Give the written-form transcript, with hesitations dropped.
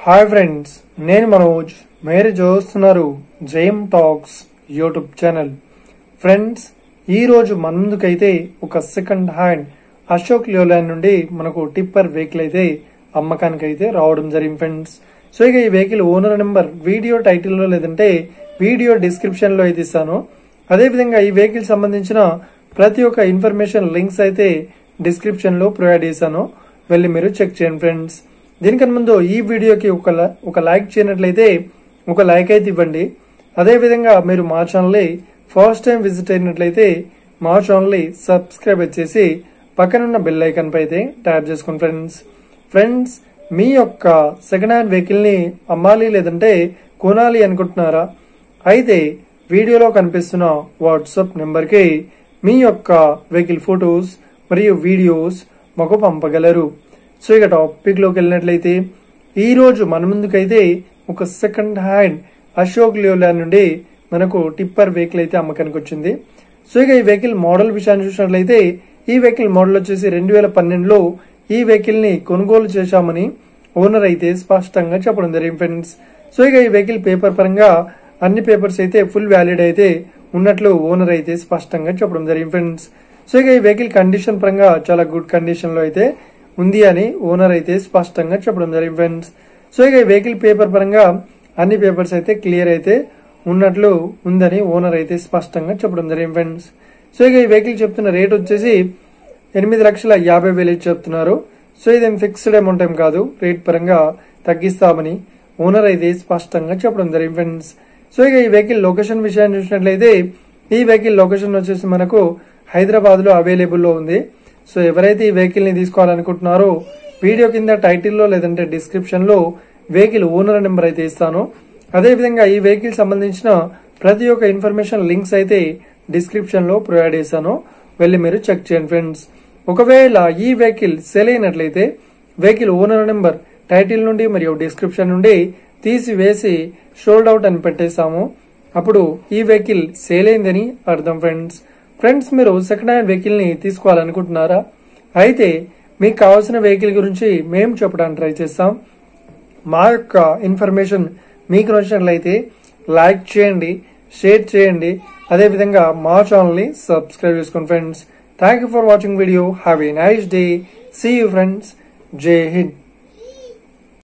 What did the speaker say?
Hi friends, నేను మనోజ్. మీరు చూస్తున్నారు జయం టాక్స్ యూట్యూబ్ ఛానల్. ఫ్రెండ్స్, ఈ రోజు మన ముందుకైతే ఒక సెకండ్ హ్యాండ్ అశోక్ లేలాండ్ నుండి మనకు టిప్పర్ వెహికల్ అయితే అమ్మకానికి అయితే రావడం జరిగింది ఫ్రెండ్స్. సో ఇక ఈ వెహికల్ ఓనర్ నెంబర్ వీడియో టైటిల్లో లేదంటే వీడియో డిస్క్రిప్షన్ లో అయితే ఇస్తాను. అదేవిధంగా ఈ వెహికల్ సంబంధించిన ప్రతి ఒక్క ఇన్ఫర్మేషన్ లింక్స్ అయితే డిస్క్రిప్షన్ లో ప్రొవైడ్ చేశాను, వెళ్ళి మీరు చెక్ చేయండి ఫ్రెండ్స్. దీనికన్నా ముందు ఈ వీడియోకి ఒక లైక్ చేయనట్లయితే ఒక లైక్ అయితే ఇవ్వండి. అదేవిధంగా మీరు మా ఛానల్ని ఫస్ట్ టైం విజిట్ అయినట్లయితే మా ఛానల్ని సబ్స్క్రైబ్ చేసి పక్కనున్న బెల్ ఐకాన్ పై అయితే ట్యాప్ చేసుకోండి ఫ్రెండ్స్. మీ యొక్క సెకండ్ హ్యాండ్ వెహికల్ ని అమ్మాలి లేదంటే కొనాలి అనుకుంటున్నారా? అయితే వీడియోలో కనిపిస్తున్న వాట్సాప్ నెంబర్ కి మీ యొక్క వెహికల్ ఫొటోస్ మరియు వీడియోస్ మాకు పంపగలరు. సో ఇక టాపిక్ లోకి వెళ్ళినట్లయితే ఈ రోజు మన ముందుకైతే ఒక సెకండ్ హ్యాండ్ అశోక్ లేలాండ్ నుండి మనకు టిప్పర్ వెహికల్ అయితే అమ్మకానికి వచ్చింది. సో ఇక ఈ వెహికల్ మోడల్ విషయాన్ని చూసినట్లయితే ఈ వెహికల్ మోడల్ వచ్చేసి 2012లో ఈ వెహికల్ ని కొనుగోలు చేశామని ఓనర్ అయితే స్పష్టంగా చెప్పడం జరిగింది ఫ్రెండ్స్. సో ఇక ఈ వెహికల్ పేపర్ పరంగా అన్ని పేపర్స్ అయితే ఫుల్ వ్యాలిడ్ అయితే ఉన్నట్లు ఓనర్ అయితే స్పష్టంగా చెప్పడం జరిగింది ఫ్రెండ్స్. సో ఇక ఈ వెహికల్ కండిషన్ పరంగా చాలా గుడ్ కండిషన్ లో అయితే ఉంది అని ఓనర్ అయితే స్పష్టంగా చెప్పడం జరిగింది ఫ్రెండ్స్. సో ఇక ఈ వెహికల్ పేపర్ పరంగా అన్ని పేపర్స్ అయితే క్లియర్ అయితే ఉన్నట్లు ఉందని ఓనర్ అయితే స్పష్టంగా చెప్పడం జరిగింది ఫ్రెండ్స్. సో ఇక ఈ వెహికల్ చెప్తున్న రేట్ వచ్చేసి 8,50,000 చెప్తున్నారు. సో ఇదేం ఫిక్స్డ్ అమౌంట్ ఏం కాదు, రేట్ పరంగా తగ్గిస్తామని ఓనర్ అయితే స్పష్టంగా చెప్పడం జరిగింది ఫ్రెండ్స్. సో ఇక ఈ వెహికల్ లొకేషన్ విషయాన్ని చూసినట్లయితే ఈ వెహికల్ లొకేషన్ వచ్చేసి మనకు హైదరాబాద్ లో అవైలబుల్ లో ఉంది. సో ఎవరైతే ఈ వెహికల్ ని తీసుకోవాలనుకుంటున్నారో వీడియో కింద టైటిల్లో లేదంటే డిస్క్రిప్షన్ లో వెహికల్ ఓనర్ నెంబర్ అయితే ఇస్తాను. అదేవిధంగా ఈ వెహికల్ సంబంధించిన ప్రతి ఒక్క ఇన్ఫర్మేషన్ లింక్స్ అయితే డిస్క్రిప్షన్ లో ప్రొవైడ్ చేశాను, వెళ్ళి మీరు చెక్ చేయండి ఫ్రెండ్స్. ఒకవేళ ఈ వెహికల్ సేల్ అయినట్లయితే వెహికల్ ఓనర్ నెంబర్ టైటిల్ నుండి మరియు డిస్క్రిప్షన్ నుండి తీసివేసి షోల్డ్ అవుట్ అని పెట్టేస్తాము. అప్పుడు ఈ వెహికల్ సేల్ అయిందని అర్థం ఫ్రెండ్స్. మీరు సెకండ్ హ్యాండ్ వెహికల్ ని తీసుకోవాలనుకుంటున్నారా? అయితే మీకు కావాల్సిన వెహికల్ గురించి మేము చెప్పడానికి ట్రై చేస్తాం. మా యొక్క ఇన్ఫర్మేషన్ మీకు నచ్చినట్లయితే లైక్ చేయండి, షేర్ చేయండి, అదేవిధంగా మా ఛానల్ ని సబ్స్క్రైబ్ చేసుకోండి friends. Thank you for watching video. Have a nice day. See you friends. జై హింద్.